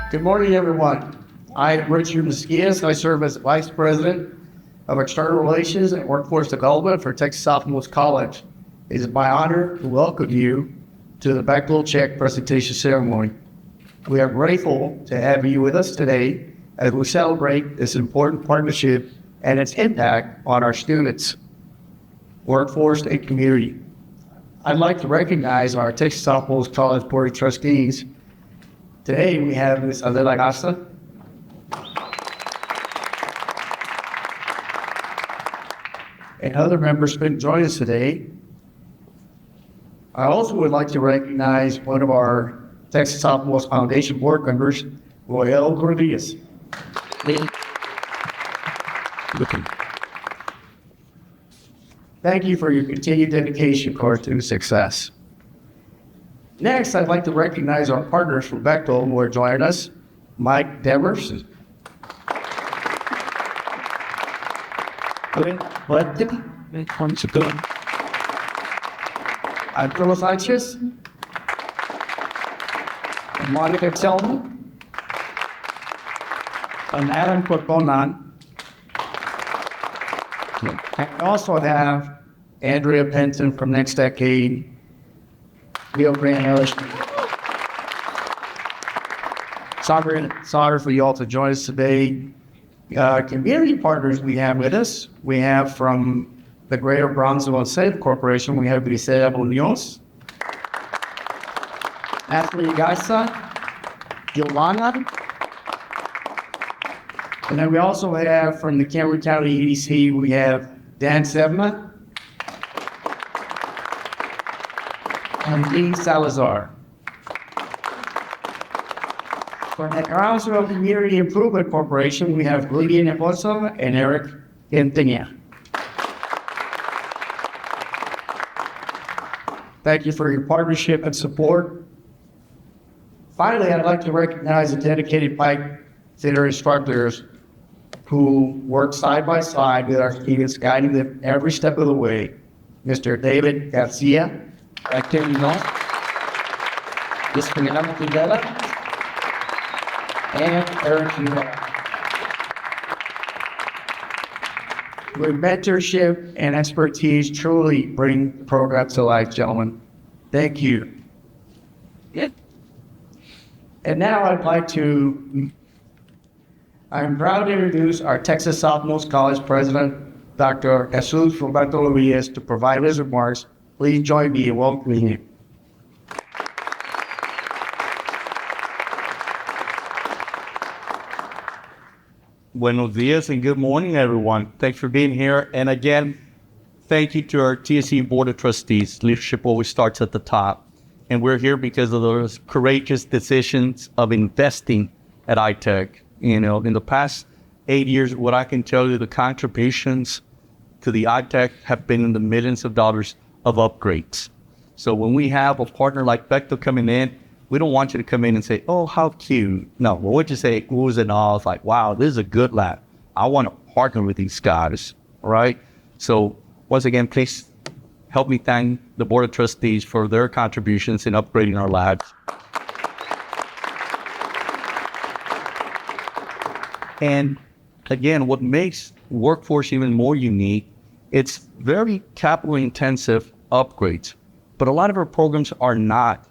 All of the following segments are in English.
Good morning, everyone. I'm Richard Mesquias. I serve as Vice President of External Relations and Workforce Development for Texas Southmost College. It is my honor to welcome you to the Bechtel Check presentation ceremony. We are grateful to have you with us today as we celebrate this important partnership and its impact on our students, workforce, and community. I'd like to recognize our Texas Southmost College Board of Trustees. Today we have Ms. Adela Gasta, and other members couldn't join us today. I also would like to recognize one of our Texas Southmost Foundation board members, Royel Cornelius. Thank you for your continued dedication to our student success. Next, I'd like to recognize our partners from Bechtel who are joining us. Mike Devers, Arturo Sanchez, Monica Selman, and Adam Corponan. And we also have Andrea Penton from NextDecade, Leo Grant Ellis. Sorry for you all to join us today. Community partners we have with us. We have from the Greater Brownsville State Corporation, we have Grisela Munoz, Ashley Gaisa, Giovanna, and then we also have from the Cameron County EDC, we have Dan Sevma and Dean Salazar. From the Brownsville Community Improvement Corporation, we have Lydia Neposo and Eric Quintana. Thank you for your partnership and support. Finally, I'd like to recognize the dedicated Pike Theater instructors who work side by side with our students, guiding them every step of the way. Mr. David Garcia, Mr. Fernando Fidela, and Eric Hughes. With mentorship and expertise, truly bring the program to life, gentlemen. Thank you. Yeah. And now I'm proud to introduce our Texas Southmost College President, Dr. Jesus Roberto Luis, to provide his remarks. Please join me in welcoming him. Buenos dias and good morning, everyone. Thanks for being here. And again, thank you to our TSC Board of Trustees. Leadership always starts at the top. And we're here because of those courageous decisions of investing at ITEC. You know, in the past 8 years, what I can tell you, the contributions to the ITEC have been in the millions of dollars of upgrades. So when we have a partner like Bechtel coming in, we don't want you to come in and say, oh, how cute. No, we want you to say, oohs and ahs, like, wow, this is a good lab. I want to partner with these guys, all right? So once again, please help me thank the Board of Trustees for their contributions in upgrading our labs. And again, what makes workforce even more unique, it's very capital intensive upgrades, but a lot of our programs are not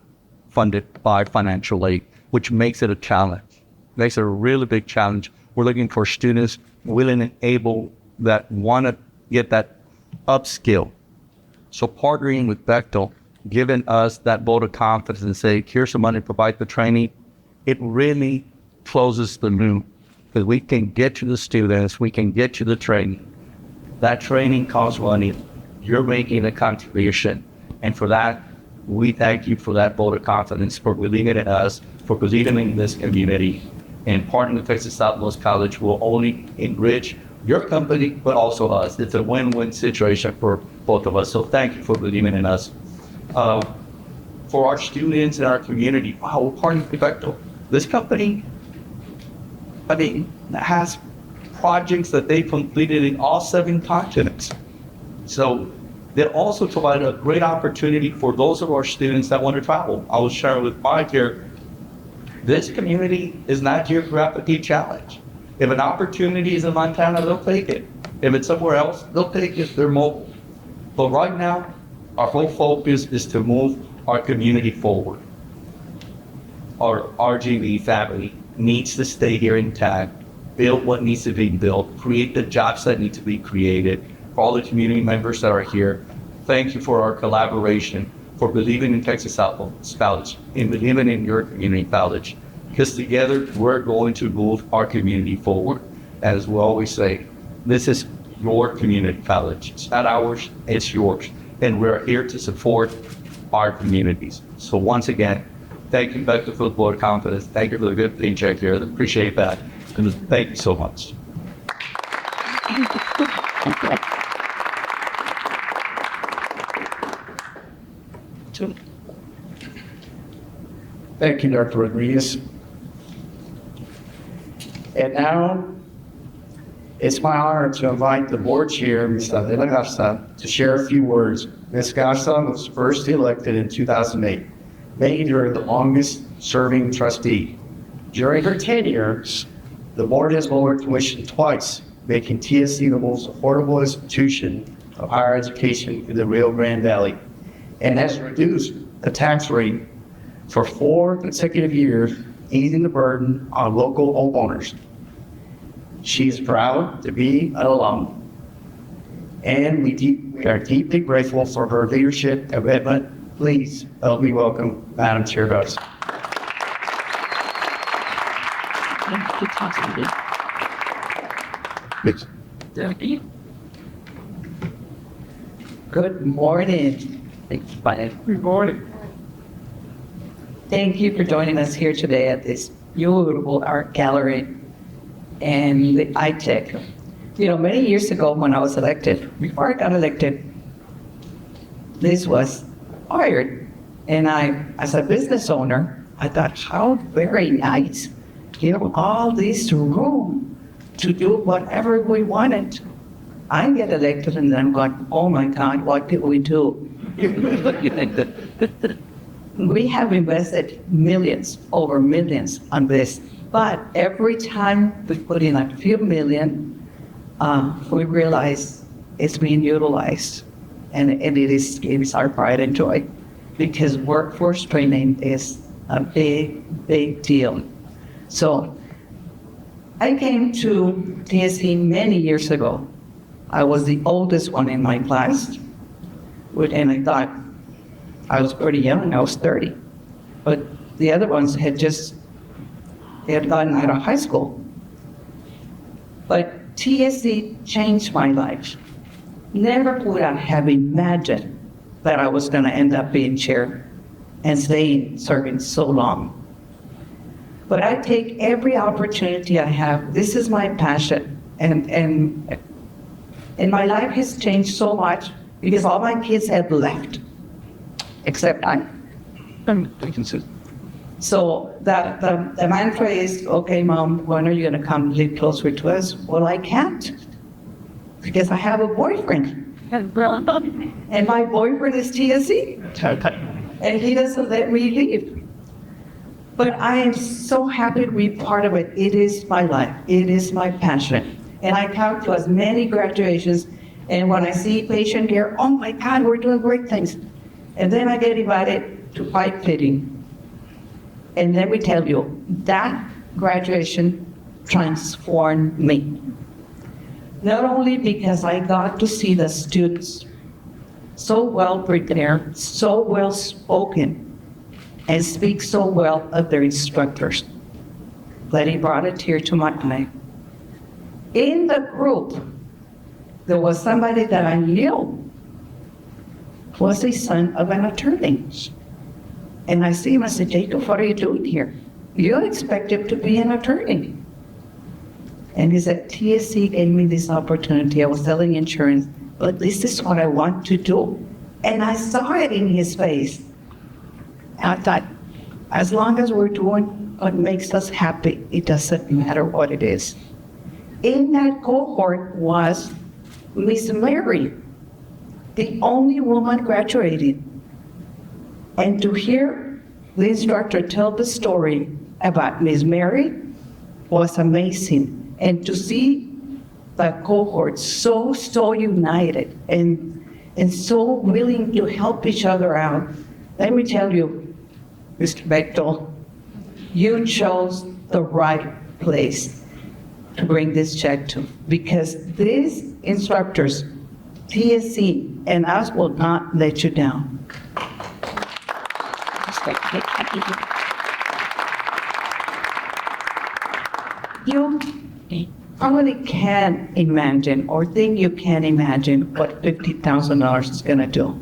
funded by financial aid, which makes it a challenge. Makes it a really big challenge. We're looking for students willing and able that want to get that upskill. So partnering with Bechtel, giving us that vote of confidence and say, here's some money to provide the training, it really closes the loop. Because we can get you the students, we can get you the training. That training costs money. You're making a contribution. And for that, we thank you for that vote of confidence, for believing in us, for believing in this community. And partnering with Texas Southmost College will only enrich your company, but also us. It's a win-win situation for both of us. So thank you for believing in us. For our students and our community, wow, we're partnering with Bechtel. This company, has projects that they completed in all 7 continents. So they also provide a great opportunity for those of our students that want to travel. I was sharing with Mike here, This community is not geographically challenged. If an opportunity is in Montana, they'll take it. If it's somewhere else, they'll take it. They're mobile. But right now, our whole focus is to move our community forward. Our RGV family needs to stay here intact, build what needs to be built, create the jobs that need to be created. For all the community members that are here, thank you for our collaboration, for believing in Texas Southmost College, and believing in your community college. Because together, we're going to move our community forward. As we always say, this is your community college. It's not ours, it's yours. And we're here to support our communities. So once again, thank you, Dr. for the board confidence. Thank you for the good paycheck here. I appreciate that. And thank you so much. Thank you, Dr. Rodriguez. And now, it's my honor to invite the board chair, Ms. Adela Garza, to share a few words. Ms. Garza was first elected in 2008, making her the longest-serving trustee. During her tenure, the board has lowered tuition twice, making TSC the most affordable institution of higher education in the Rio Grande Valley, and has reduced the tax rate for 4 consecutive years, easing the burden on local homeowners. She is proud to be an alum, and we are deeply grateful for her leadership and commitment. Please help me welcome Madam Chair Garza. Good morning. Good morning. Thank you for joining us here today at this beautiful art gallery and the ITEC. You know, many years ago when I was elected, before I got elected, this was hired. And I, as a business owner, I thought, how very nice. You know, all this room to do whatever we wanted. I get elected and then I'm going, oh my God, what did we do? We have invested millions, over millions on this. But every time we put in a few million, we realize it's being utilized. And it is our pride and joy, because workforce training is a big, big deal. So I came to TSC many years ago. I was the oldest one in my class. And I thought I was pretty young, I was 30. But the other ones had gotten out of high school. But TSC changed my life. Never would I have imagined that I was going to end up being chair and serving so long. But I take every opportunity I have. This is my passion. And my life has changed so much because all my kids have left, except I. So the mantra is, okay, Mom, when are you going to come live closer to us? Well, I can't, because I have a boyfriend. And my boyfriend is TSC. And he doesn't let me leave. But I am so happy to be part of it. It is my life. It is my passion. And I come to as many graduations, and when I see patient care, oh my God, we're doing great things. And then I get invited to pipe fitting. And let me tell you, that graduation transformed me. Not only because I got to see the students so well prepared, so well spoken, and speak so well of their instructors, but it brought a tear to my eye. In the group, there was somebody that I knew was the son of an attorney. And I see him, I said, Jacob, what are you doing here? You expect him to be an attorney. And he said, TSC gave me this opportunity. I was selling insurance, but this is what I want to do. And I saw it in his face. And I thought, as long as we're doing what makes us happy, it doesn't matter what it is. In that cohort was Miss Mary, the only woman graduating. And to hear the instructor tell the story about Miss Mary was amazing. And to see the cohort so united and so willing to help each other out. Let me tell you, Mr. Bechtel, you chose the right place to bring this check to, because these instructors, TSC, and us will not let you down. You probably can't imagine or think you can imagine what $50,000 is going to do.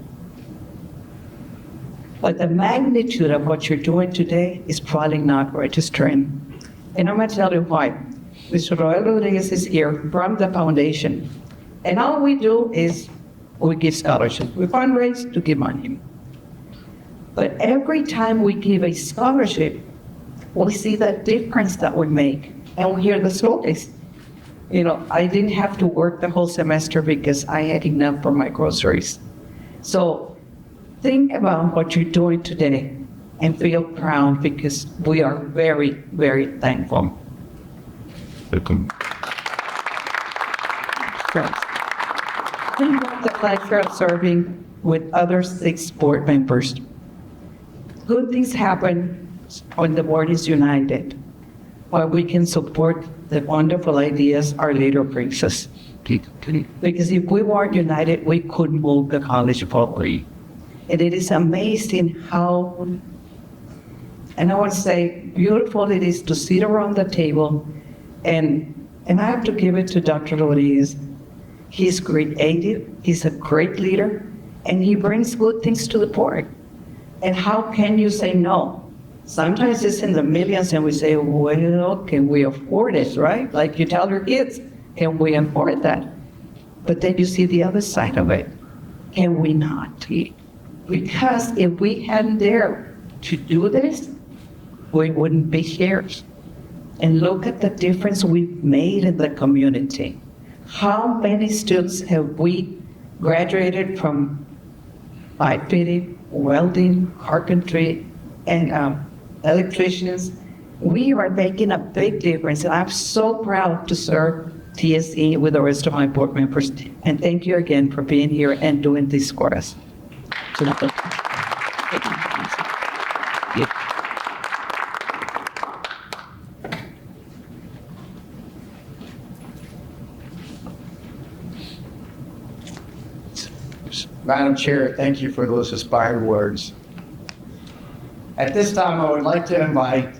But the magnitude of what you're doing today is probably not registering. And I'm going to tell you why. Mr. Roy Rodriguez is here from the foundation. And all we do is we give scholarships. We fundraise to give money. But every time we give a scholarship, we see the difference that we make. And we hear the stories. You know, I didn't have to work the whole semester because I had enough for my groceries. So think about what you're doing today and feel proud, because we are very, very thankful. Welcome. Think about the pleasure of serving with other 6 board members. Good things happen when the board is united, while we can support the wonderful ideas our leader brings us. Because if we weren't united, we couldn't move the college forward. And it is amazing how, and I want to say, beautiful it is to sit around the table, and I have to give it to Dr. Rodriguez. He's creative, he's a great leader, and he brings good things to the board. And how can you say no? Sometimes it's in the millions and we say, well, can we afford it, right? Like you tell your kids, can we afford that? But then you see the other side of it. Can we not? Because if we hadn't dared to do this, we wouldn't be here. And look at the difference we've made in the community. How many students have we graduated from pipe fitting, welding, carpentry, and electricians? We are making a big difference, and I'm so proud to serve TSE with the rest of my board members. And thank you again for being here and doing this for us. Madam Chair, thank you for those inspired words. At this time, I would like to invite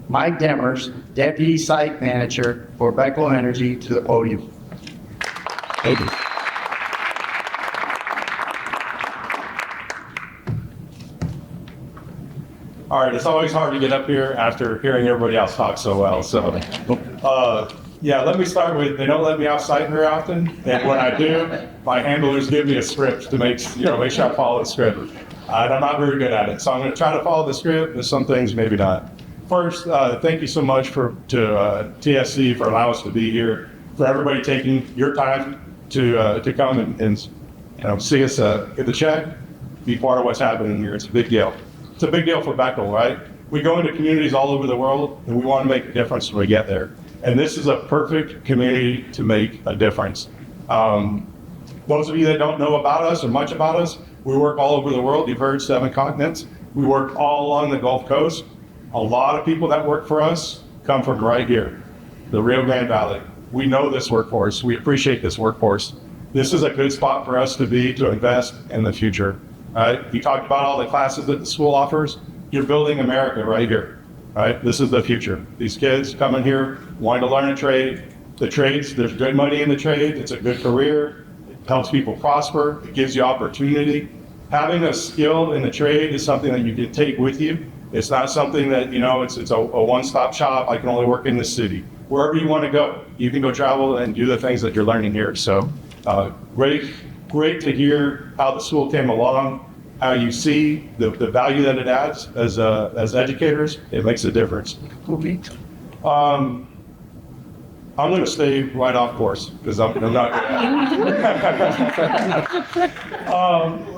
Mike Demers, Deputy Site Manager for Bechtel Energy, to the podium. All right, it's always hard to get up here after hearing everybody else talk so well. So, yeah, let me start with, they don't let me out site very often. And when I do, my handlers give me a script to make sure I follow the script. And I'm not very good at it. So I'm going to try to follow the script, and some things maybe not. First, thank you so much to TSC for allowing us to be here, for everybody taking your time to come and see us get the check, be part of what's happening here. It's a big deal. It's a big deal for Bechtel, right? We go into communities all over the world, and we want to make a difference when we get there. And this is a perfect community to make a difference. Those of you that don't know about us or much about us, we work all over the world. You've heard 7 continents. We work all along the Gulf Coast. A lot of people that work for us come from right here, the Rio Grande Valley. We know this workforce. We appreciate this workforce. This is a good spot for us to be, to invest in the future. You talked about all the classes that the school offers. You're building America right here. Right? This is the future. These kids coming here wanting to learn a trade. The trades, there's good money in the trade. It's a good career. It helps people prosper. It gives you opportunity. Having a skill in the trade is something that you can take with you. It's not something that, it's a one-stop shop. I can only work in this city. Wherever you want to go, you can go travel and do the things that you're learning here. So great to hear how the school came along, how you see the value that it adds as educators. It makes a difference. I I'm going to stay right off course because I'm not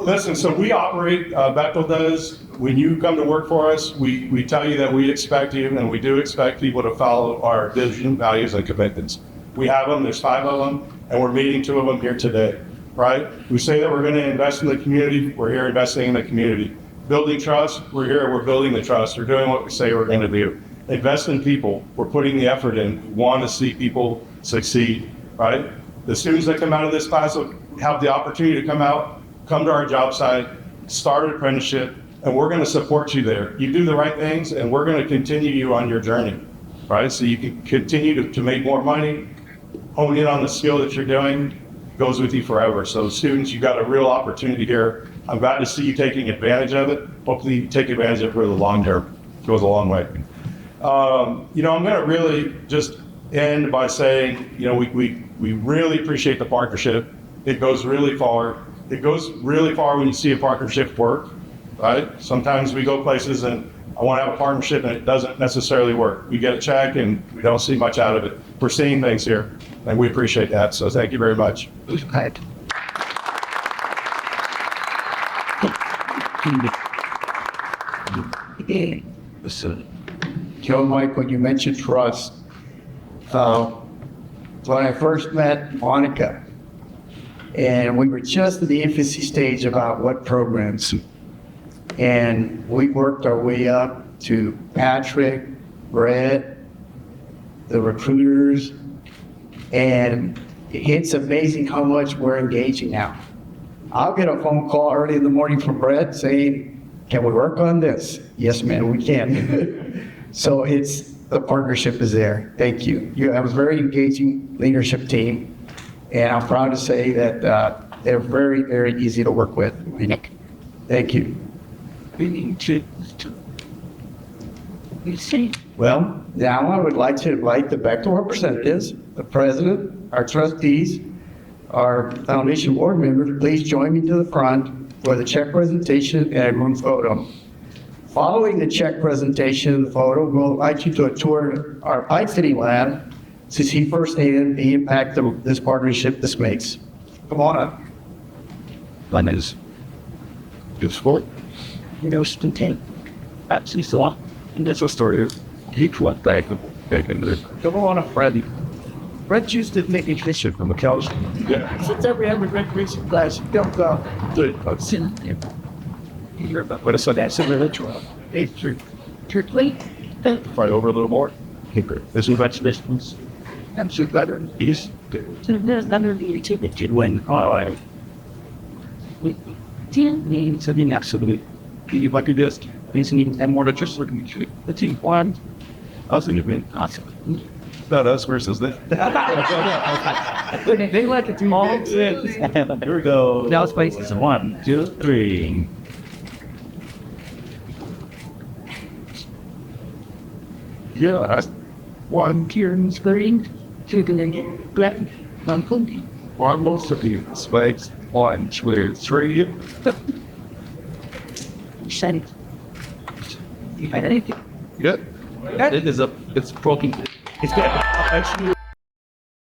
listen, so we operate, Bechtel does. When you come to work for us, we tell you that we expect you, and we do expect people to follow our vision, values, and commitments. We have them, there's 5 of them, and we're meeting 2 of them here today, right? We say that we're going to invest in the community, we're here investing in the community. Building trust, we're here, we're building the trust, we're doing what we say we're going to do. Invest in people, we're putting the effort in, we want to see people succeed, right? The students that come out of this class will have the opportunity to come out, come to our job site, start an apprenticeship, and we're going to support you there. You do the right things, and we're going to continue you on your journey, right? So you can continue to make more money, hone in on the skill that you're doing, goes with you forever. So students, you got a real opportunity here. I'm glad to see you taking advantage of it. Hopefully you take advantage of it for the long term. It goes a long way. I'm going to really just end by saying, we really appreciate the partnership. It goes really far. It goes really far when you see a partnership work, right? Sometimes we go places and I want to have a partnership and it doesn't necessarily work. We get a check and we don't see much out of it. We're seeing things here and we appreciate that. So thank you very much. Joe, Mike, when you mentioned trust, when I first met Monica, and we were just at the infancy stage about what programs, and we worked our way up to Patrick, Brett, the recruiters, and it's amazing how much we're engaging now. I'll get a phone call early in the morning from Brett saying, can we work on this? Yes, ma'am, we can. So the partnership is there. Thank you. You have a very engaging leadership team, and I'm proud to say that they're very, very easy to work with. Thank you. Well, now I would like to invite the Bechtel representatives, the president, our trustees, our foundation board members, please join me to the front for the check presentation and a group photo. Following the check presentation and the photo, we'll invite you to a tour of our pipe fitting lab to see firsthand the impact of this partnership this makes. Come on up. My name is good sport. Spontaneous. Absolutely so. And that's a story of each one back. Come on up, Freddie. Fred used to make a picture from the couch. Yeah. Since every recreation class, he jumped up. I've seen him. You hear about what I saw that similar ritual. Turkey. Fight over a little more. There's some much distance. I'm so glad he's there's another activity when we didn't need to be absolutely. You might be just need and more to just look at the team one. I was thinking been awesome. Not us versus them. They like the team all. Here we go. Now it's places 1, 2, 3. Yeah, 1 Kieran's 3, 2 black, 1 Funky. 1 most of you space, 1, 2, 3. Said it. You had anything? Good. It's broken. It's good.